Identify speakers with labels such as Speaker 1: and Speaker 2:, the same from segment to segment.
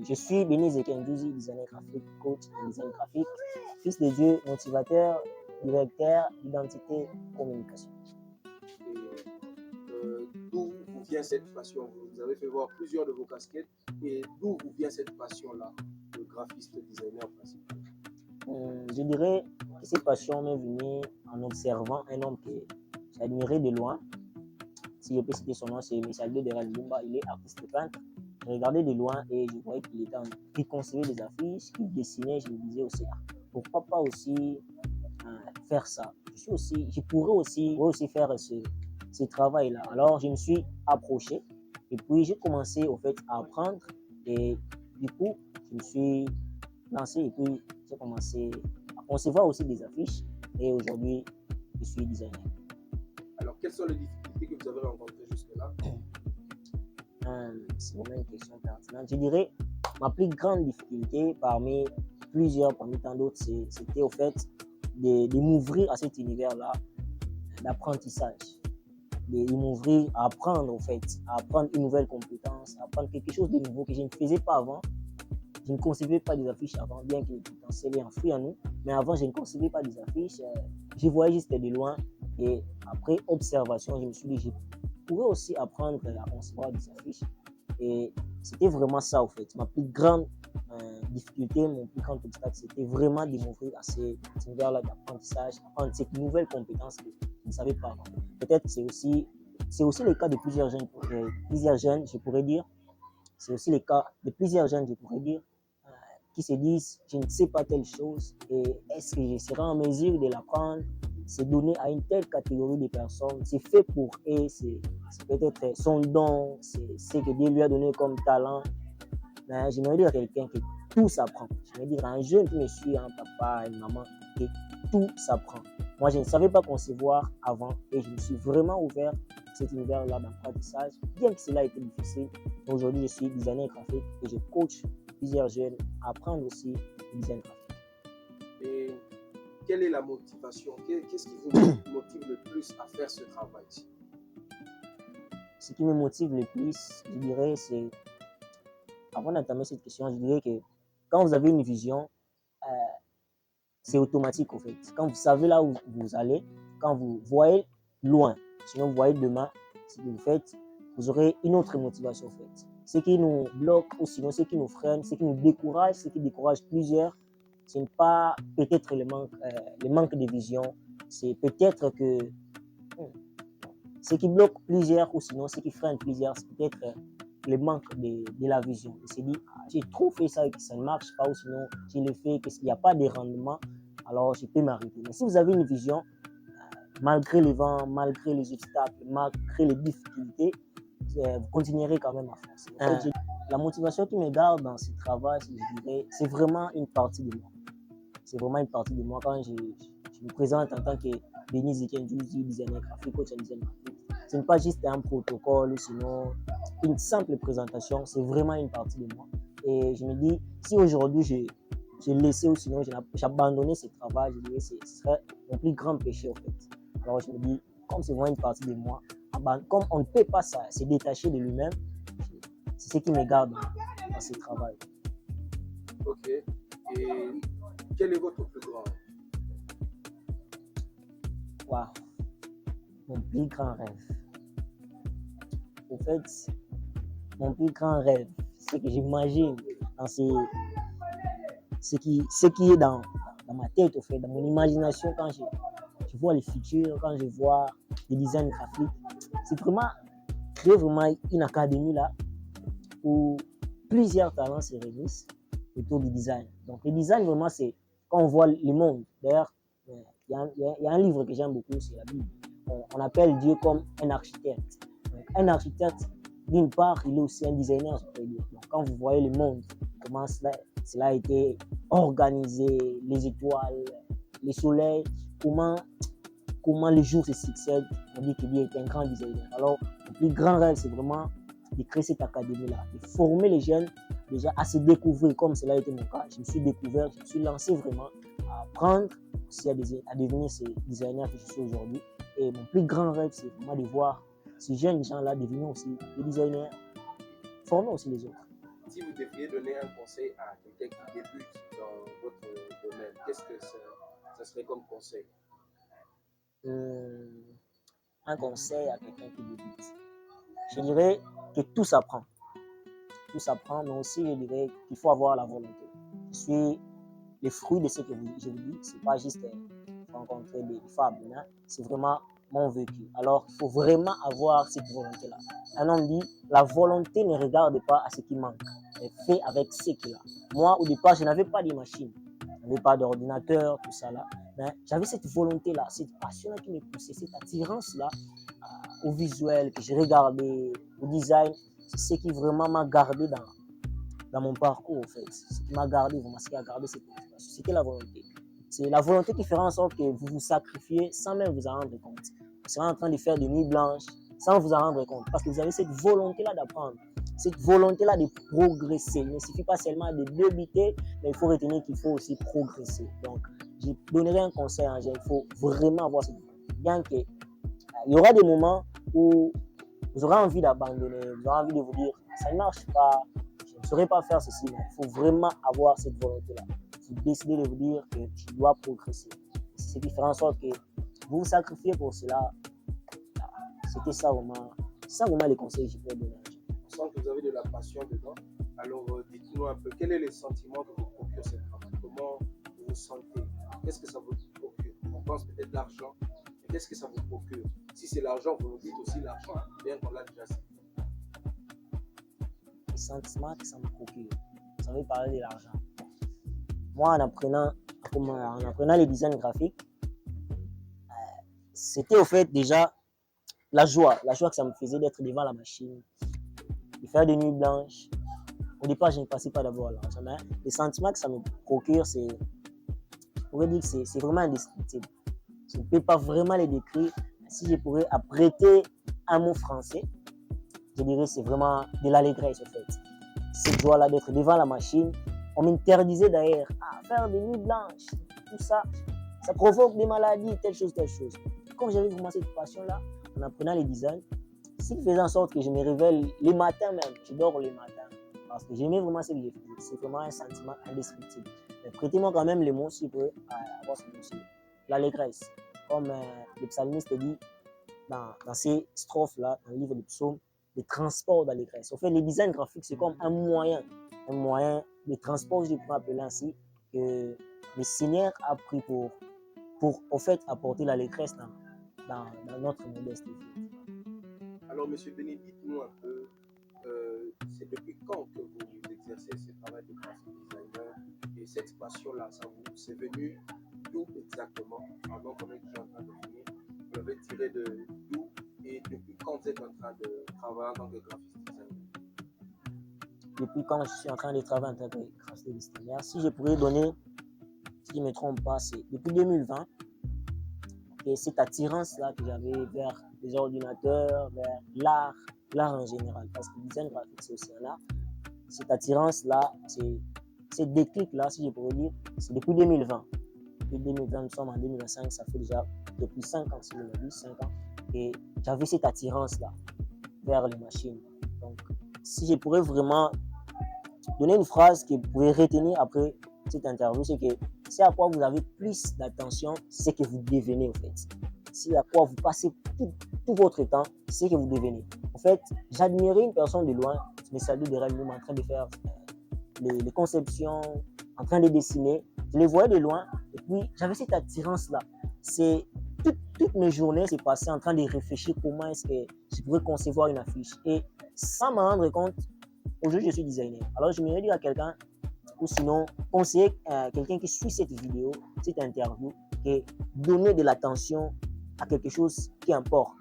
Speaker 1: Je suis Béni Zekendouzi, designer graphique, coach en design graphique, fils de Dieu, motivateur, directeur d'identité, communication.
Speaker 2: D'où vous vient cette passion? Vous avez fait voir plusieurs de vos casquettes. Et d'où vous vient cette passion-là, de graphiste designer principal?
Speaker 1: Je dirais que cette passion m'est venue en observant un homme que j'admirais de loin. Si je peux citer son nom, c'est Michel de Lumumba. Il est artiste peintre. Je regardais de loin et je voyais qu'il était en train de concevoir des affiches, qu'il dessinait. Je me disais aussi, pourquoi pas aussi faire ça? Je pourrais aussi faire ce travail-là. Alors, je me suis approché et puis j'ai commencé au fait à apprendre. Et du coup, je me suis lancé et puis j'ai commencé à concevoir aussi des affiches. Et aujourd'hui, je suis designer.
Speaker 2: Alors, quelles sont les difficultés que vous avez rencontrées jusque-là?
Speaker 1: C'est vraiment une question pertinente. Je dirais, ma plus grande difficulté parmi tant d'autres, c'était au fait de m'ouvrir à cet univers-là d'apprentissage. De m'ouvrir à apprendre, au fait, à apprendre une nouvelle compétence, à apprendre quelque chose de nouveau que je ne faisais pas avant. Je ne concevais pas des affiches avant, bien que le potentiel est enfoui en nous. Mais avant, je ne concevais pas des affiches. Je voyais juste de loin. Et après observation, je me suis dit, je pourrais aussi apprendre à concevoir des affiches. Et c'était vraiment ça, en fait. Ma plus grande difficulté, mon plus grand obstacle, c'était vraiment de m'ouvrir à cet univers-là d'apprentissage, apprendre cette nouvelle compétence que je ne savais pas avant. Peut-être c'est aussi le cas de plusieurs jeunes, je pourrais dire. C'est aussi le cas de plusieurs jeunes, je pourrais dire, qui se disent, je ne sais pas telle chose, et est-ce que je serai en mesure de l'apprendre? C'est donné à une telle catégorie de personnes, c'est fait pour eux, c'est peut-être son don, c'est ce que Dieu lui a donné comme talent. Mais j'aimerais dire à quelqu'un que tout s'apprend. J'aimerais dire à un jeune qui me suit, un papa, une maman, que tout s'apprend. Moi, je ne savais pas concevoir avant et je me suis vraiment ouvert à cet univers-là d'apprentissage, bien que cela ait été difficile. Aujourd'hui, je suis designer graphique et je coach plusieurs jeunes à apprendre aussi le design graphique.
Speaker 2: Et quelle est la motivation? Qu'est-ce qui vous motive le plus à faire ce travail?
Speaker 1: Ce qui me motive le plus, je dirais, c'est, avant d'entamer cette question, je dirais que quand vous avez une vision, c'est automatique en fait. Quand vous savez là où vous allez, quand vous voyez loin, sinon vous voyez demain, ce que vous faites, vous aurez une autre motivation en fait. Ce qui nous bloque ou sinon ce qui nous freine, ce qui nous décourage, ce qui décourage plusieurs, ce n'est pas peut-être le manque de vision, c'est peut-être que ce qui bloque plusieurs ou sinon ce qui freine plusieurs, c'est peut-être le manque de la vision. Il s'est dit, j'ai trop fait ça et que ça ne marche pas, ou sinon j'ai le fait qu'il n'y a pas de rendement, alors je peux m'arrêter. Mais si vous avez une vision, malgré les vents, malgré les obstacles, malgré les difficultés, vous continuerez quand même à foncer. En fait, la motivation qui me garde dans ce travail, je dirais, c'est vraiment une partie de moi. C'est vraiment une partie de moi quand je me présente en tant que Béni Zekendouzi, designer graphique, coach en design graphique. Ce n'est pas juste un protocole, sinon une simple présentation, c'est vraiment une partie de moi. Et je me dis, si aujourd'hui j'ai laissé ou sinon j'ai abandonné ce travail, je dirais que ce serait mon plus grand péché en fait. Alors je me dis, comme c'est vraiment une partie de moi, comme on ne peut pas se détacher de lui-même, c'est ce qui me garde dans ce travail.
Speaker 2: Ok. Et quel est votre plus grand rêve?
Speaker 1: Waouh, mon plus grand rêve. En fait, mon plus grand rêve, c'est que j'imagine dans ce qui est dans ma tête, au fait, dans mon imagination, quand je vois le futur, quand je vois les designs graphiques, c'est vraiment créer vraiment une académie là où plusieurs talents se réunissent autour du design. Donc le design vraiment c'est quand on voit le monde. D'ailleurs, il y a un livre que j'aime beaucoup, c'est la Bible. On appelle Dieu comme un architecte. Donc, un architecte, d'une part, il est aussi un designer, je peux dire. Donc, quand vous voyez le monde, comment cela a été organisé, les étoiles, les soleils, comment les jours se succèdent, on dit que Dieu est un grand designer. Alors, le plus grand rêve, c'est vraiment de créer cette académie-là, de former les jeunes déjà à se découvrir, comme cela a été mon cas. Je me suis découvert, je me suis lancé vraiment à apprendre aussi à devenir ces designers que je suis aujourd'hui. Et mon plus grand rêve, c'est vraiment de voir ces jeunes gens-là devenir aussi des designers, former aussi les autres.
Speaker 2: Si vous devriez donner un conseil à quelqu'un qui débute dans votre domaine, qu'est-ce que ça serait comme conseil?
Speaker 1: Un conseil à quelqu'un qui débute. Je dirais que tout s'apprend. Tout s'apprend, mais aussi je dirais qu'il faut avoir la volonté. Je suis les fruits de ce que je vous dis, c'est pas juste rencontrer des femmes, hein, c'est vraiment mon vécu. Alors, il faut vraiment avoir cette volonté-là. Un homme dit, la volonté ne regarde pas à ce qui manque, elle fait avec ce qu'il a. Moi, au départ, je n'avais pas de machine, je n'avais pas d'ordinateur, tout ça là. Mais j'avais cette volonté-là, cette passion-là qui me poussait, cette attirance-là au visuel, que je regardais, au design. C'est ce qui vraiment m'a gardé dans mon parcours, en fait. Ce qui m'a gardé, vraiment, ce qui a gardé cette motivation, c'était la volonté. C'est la volonté qui fera en sorte que vous vous sacrifiez sans même vous en rendre compte. Vous serez en train de faire des nuits blanches sans vous en rendre compte, parce que vous avez cette volonté-là d'apprendre, cette volonté-là de progresser. Il ne suffit pas seulement de débuter, mais il faut retenir qu'il faut aussi progresser. Donc, je donnerai un conseil, hein, il faut vraiment avoir cette volonté. Bien que il y aura des moments où vous aurez envie d'abandonner, vous aurez envie de vous dire, ça ne marche pas, je ne saurais pas faire ceci, mais il faut vraiment avoir cette volonté-là. Vous décidez de vous dire que tu dois progresser. C'est ce qui fera en sorte que vous vous sacrifiez pour cela. C'était ça vraiment les conseils que je peux donner.
Speaker 2: On sent que vous avez de la passion dedans. Alors, dites-nous un peu, quel est le sentiment que vous procure cette travail? Comment vous vous sentez? Qu'est-ce que ça vous procure? On pense peut-être l'argent, mais qu'est-ce que ça vous procure? Si c'est l'argent, vous nous dites aussi l'argent, bien qu'on l'a déjà cité.
Speaker 1: Les sentiments que ça me procure. Vous savez parler de l'argent. Moi, en apprenant les designs graphiques, c'était au fait déjà la joie que ça me faisait d'être devant la machine, de faire des nuits blanches. Au départ, je ne passais pas d'abord à l'argent, mais les sentiments que ça me procure, je pourrais dire que c'est vraiment indescriptible. Je ne peux pas vraiment les décrire. Si je pourrais apprêter un mot français, je dirais que c'est vraiment de l'allégresse, en fait. Cette joie-là d'être devant la machine. On m'interdisait d'ailleurs à faire des nuits blanches, tout ça. Ça provoque des maladies, telle chose. Quand j'avais vraiment cette passion-là, en apprenant les designs, ce qui faisait en sorte que je me réveille les matins même. Je dors les matins. Parce que j'aimais vraiment ce que j'ai fait. C'est vraiment un sentiment indescriptible. Mais prêtez-moi quand même les mots si vous pouvez avoir ce mot. L'allégresse. Comme le psalmiste dit dans ces strophes-là, dans le livre des psaumes, les transports d'allégresse. En fait, les designs graphiques, c'est comme un moyen de transport, je pourrais appeler ainsi, que le Seigneur a pris pour en fait, apporter l'allégresse dans notre modeste vie.
Speaker 2: Alors, M. Béni, dites-nous un peu, c'est depuis quand que vous exercez ce travail de graphic designer et cette passion-là, c'est venu d'où exactement? Pardon, comme je suis en train de finir, vous l'avez tiré de d'où et depuis quand vous êtes en train de travailler en tant que graphiste designer?
Speaker 1: Depuis quand je suis en train de travailler en tant que graphiste designer, si je pourrais donner, si je ne me trompe pas, c'est depuis 2020, et cette attirance-là que j'avais vers les ordinateurs, vers l'art en général, parce que le design graphique, c'est aussi un art. Cette attirance-là, ce déclic-là, si je pourrais dire, c'est depuis 2020. Depuis 2020, nous sommes en 2025, ça fait déjà depuis 5 ans, si je me dis, 5 ans. Et j'avais cette attirance-là vers les machines. Donc, si je pourrais vraiment donner une phrase que vous pouvez retenir après cette interview, c'est que c'est à quoi vous avez plus d'attention, c'est que vous devenez en fait. C'est à quoi vous passez tout votre temps, c'est que vous devenez. En fait, j'admirais une personne de loin, mais ça lui dirait en train de faire les conceptions, en train de dessiner. Je les voyais de loin et puis j'avais cette attirance-là. C'est toutes mes journées s'est passées en train de réfléchir comment est-ce que je pourrais concevoir une affiche. Et sans m'en rendre compte, aujourd'hui je suis designer. Alors je me dis à quelqu'un, ou sinon conseiller quelqu'un qui suit cette vidéo, cette interview, et donner de l'attention à quelque chose qui importe.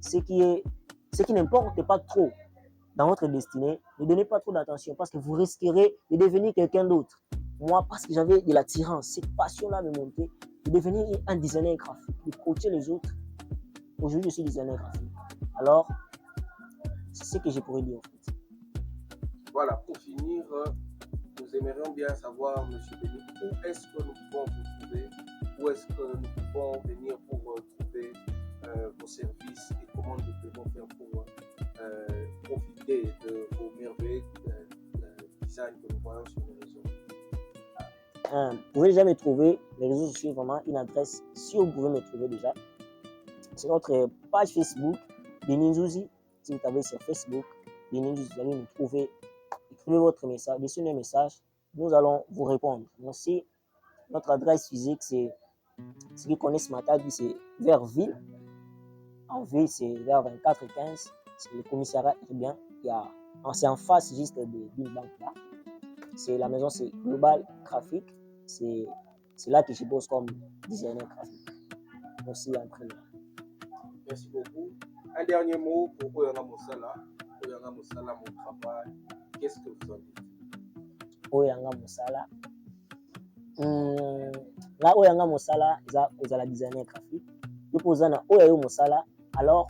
Speaker 1: Ce qui n'importe pas trop dans votre destinée, ne donnez pas trop d'attention parce que vous risquerez de devenir quelqu'un d'autre. Moi, parce que j'avais de l'attirance, cette passion-là me montait, de devenir un designer graphique, de coacher les autres. Aujourd'hui, je suis designer graphique. Alors, c'est ce que je pourrais dire en fait.
Speaker 2: Voilà, pour finir, nous aimerions bien savoir, M. Béni, où est-ce que nous pouvons vous trouver, où est-ce que nous pouvons venir pour trouver vos services et comment nous devons faire pour profiter de vos merveilles design que nous voyons sur les réseaux?
Speaker 1: Vous pouvez déjà me trouver, les réseaux sociaux, vraiment une adresse, si vous pouvez me trouver déjà. C'est notre page Facebook, Benin Zouzi. Si vous tapez sur Facebook, Benin Zouzi, vous allez nous trouver. Écrivez votre message, laissez un message, nous allons vous répondre. Aussi, notre adresse physique, c'est, ceux qui connaissent Matadi, c'est vers Ville. En ville, c'est vers 24-15, c'est le commissariat urbain. C'est en face juste d'une banque là. C'est la maison, c'est Global Graphic. C'est là que je bosse comme designer graphique. Merci, entraîneur.
Speaker 2: Merci beaucoup. Un dernier mot pour Oyanga Mosala. Oyanga Mosala, mon travail. Qu'est-ce que vous en dites?
Speaker 1: Oyanga Mosala. Là, Oyanga Mosala, ils ont la designer graphique. Vous posez na Oyayo Mosala. Alors,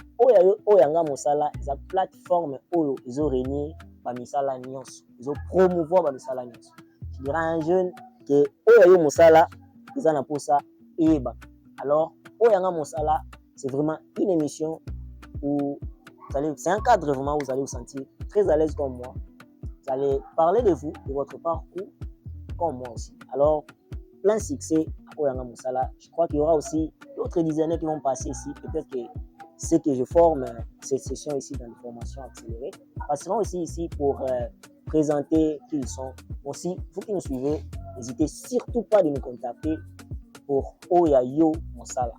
Speaker 1: Oyanga Mosala, ils ont plateforme Oyo, ils ont régné Bamisala Nyons. Ils ont promouvoir Bamisala Nyons. Je dirais à un jeune que Oyayo Mosala, ils ont pour ça Eba. Alors, Oyanga Mosala, c'est vraiment une émission où c'est un cadre vraiment où vous allez vous sentir très à l'aise comme moi. Vous allez parler de vous, de votre parcours, comme moi aussi. Alors, plein succès à Oyanga Mosala. Je crois qu'il y aura aussi d'autres designers qui vont passer ici. Peut-être que ceux que je forme cette session ici dans les formations accélérées passeront aussi ici pour présenter qui ils sont. Aussi, vous qui nous suivez, n'hésitez surtout pas de nous contacter pour Oyayo Mosala.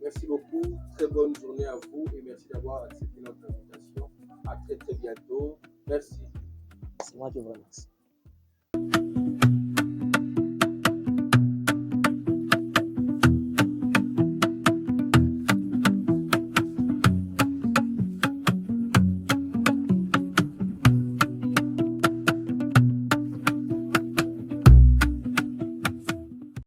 Speaker 2: Merci beaucoup. Très bonne journée à vous et merci d'avoir accepté notre invitation. À très très bientôt. Merci.
Speaker 1: C'est moi qui vous remercie.